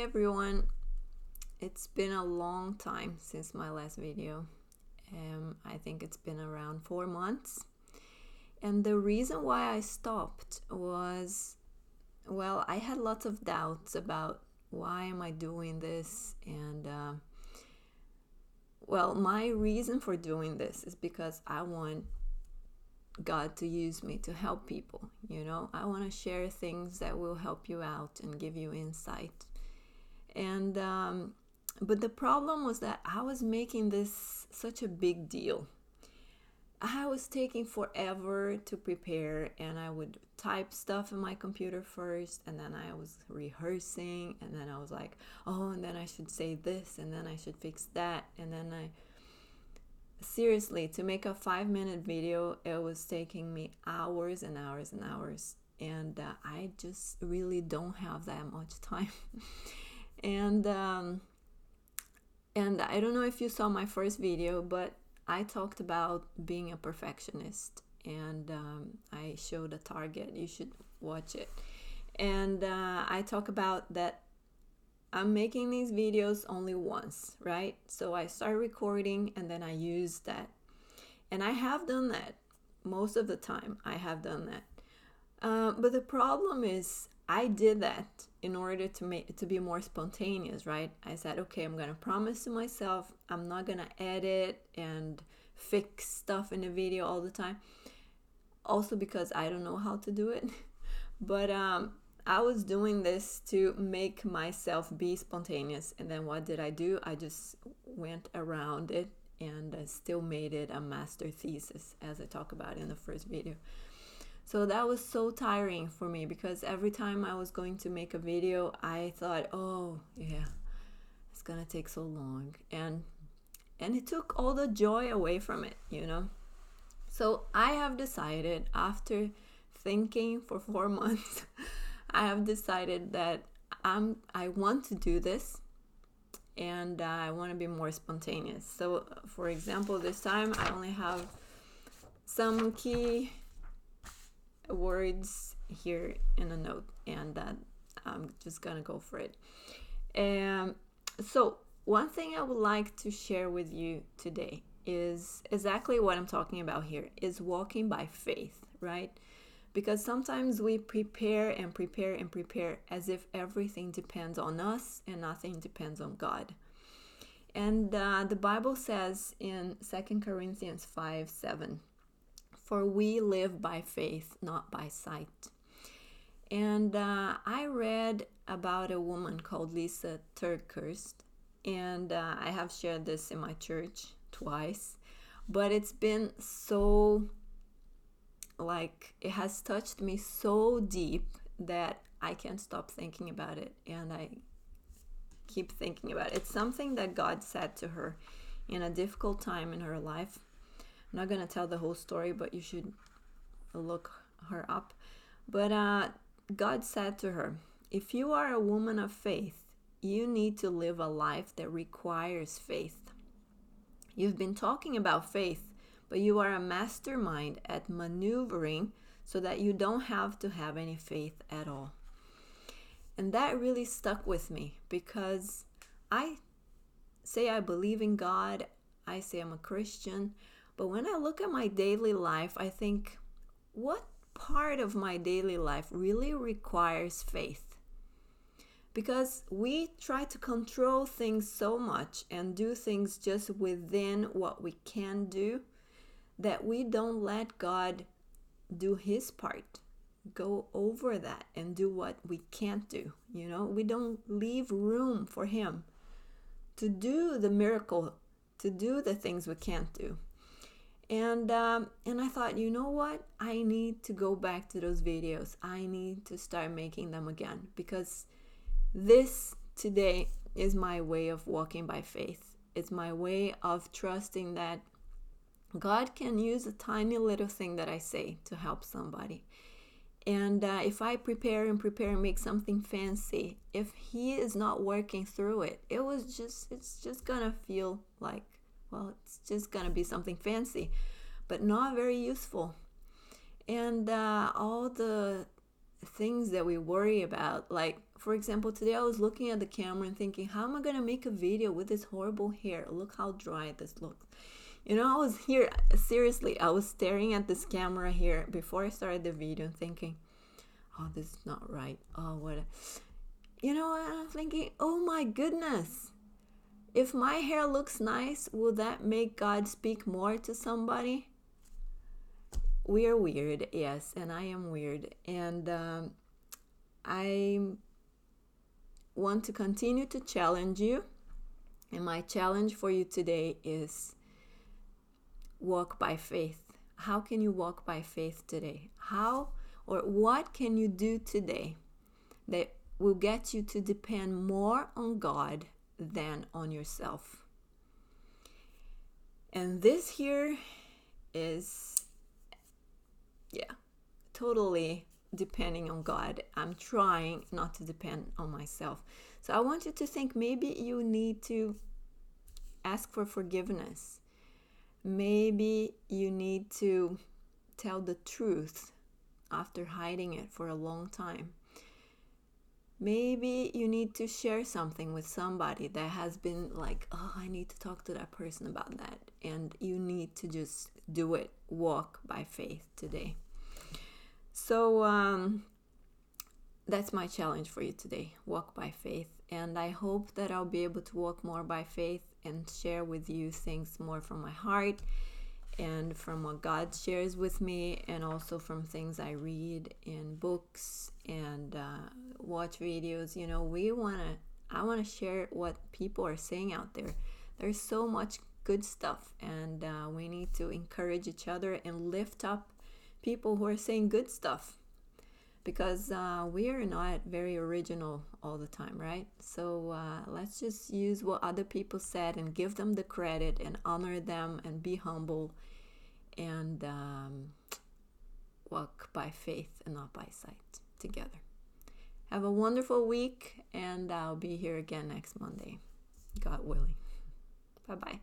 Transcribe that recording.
everyone. It's been a long time since my last video. I think it's been around 4 months. And the reason why I stopped was, I had lots of doubts about why am I doing this. And, my reason for doing this is because I want God to use me to help people. I want to share things that will help you out and give you insight. And but the problem was that I was making this such a big deal. I was taking forever to prepare, and I would type stuff in my computer first, and then I was rehearsing, and then I was like, oh, and then I should say this, and then I should fix that, and then seriously, to make a 5-minute video, it was taking me hours and hours and hours, and I just really don't have that much time. And I don't know if you saw my first video, but I talked about being a perfectionist, and I showed a target. You should watch it. And I talk about that I'm making these videos only once, right? So I start recording and then I use that. And I have done that. Most of the time I have done that. But the problem is I did that in order to be more spontaneous, right? I said, okay, I'm going to promise to myself I'm not going to edit and fix stuff in the video all the time. Also because I don't know how to do it. But I was doing this to make myself be spontaneous. And then what did I do? I just went around it and still made it a master thesis, as I talk about in the first video. So that was so tiring for me, because every time I was going to make a video, I thought, oh yeah, it's gonna take so long, and it took all the joy away from it, So I have decided, after thinking for 4 months, I have decided that I want to do this, and I want to be more spontaneous. So for example, this time I only have some key words here in a note, and I'm just gonna go for it. So one thing I would like to share with you today is exactly what I'm talking about here, is walking by faith, right? Because sometimes we prepare and prepare and prepare as if everything depends on us and nothing depends on God. And the Bible says in 2 Corinthians 5:7, for we live by faith, not by sight. And I read about a woman called Lysa Terkeurst, and I have shared this in my church twice, but it's been so, it has touched me so deep that I can't stop thinking about it, and I keep thinking about it. It's something that God said to her in a difficult time in her life. I'm not going to tell the whole story, but you should look her up. But God said to her, if you are a woman of faith, you need to live a life that requires faith. You've been talking about faith, but you are a mastermind at maneuvering so that you don't have to have any faith at all. And that really stuck with me, because I say I believe in God, I say I'm a Christian, but when I look at my daily life, I think, what part of my daily life really requires faith? Because we try to control things so much and do things just within what we can do, that we don't let God do his part, go over that and do what we can't do. We don't leave room for him to do the miracle, to do the things we can't do. And I thought, you know what? I need to go back to those videos. I need to start making them again, because this today is my way of walking by faith. It's my way of trusting that God can use a tiny little thing that I say to help somebody. And if I prepare and make something fancy, if he is not working through it, it's just gonna feel like, it's just gonna be something fancy, but not very useful. And all the things that we worry about, like for example, today I was looking at the camera and thinking, how am I going to make a video with this horrible hair? Look how dry this looks. You know, I was here, seriously, I was staring at this camera here before I started the video and thinking, oh, this is not right. Oh, what? You know, I'm thinking, oh my goodness. If my hair looks nice, will that make God speak more to somebody? We are weird, yes, and I am weird. And I want to continue to challenge you. And my challenge for you today is walk by faith. How can you walk by faith today? How or what can you do today that will get you to depend more on God than on yourself? And this here is, totally depending on God. I'm trying not to depend on myself. So I want you to think, maybe you need to ask for forgiveness. Maybe you need to tell the truth after hiding it for a long time. Maybe you need to share something with somebody that has been like, oh, I need to talk to that person about that. And you need to just do it. Walk by faith today. So that's my challenge for you today. Walk by faith. And I hope that I'll be able to walk more by faith and share with you things more from my heart and from what God shares with me, and also from things I read in books and watch videos. You know, I want to share what people are saying out there. There's so much good stuff, and we need to encourage each other and lift up people who are saying good stuff, because we are not very original all the time, right? So let's just use what other people said and give them the credit and honor them and be humble and walk by faith and not by sight together. Have a wonderful week, and I'll be here again next Monday, God willing. Bye-bye.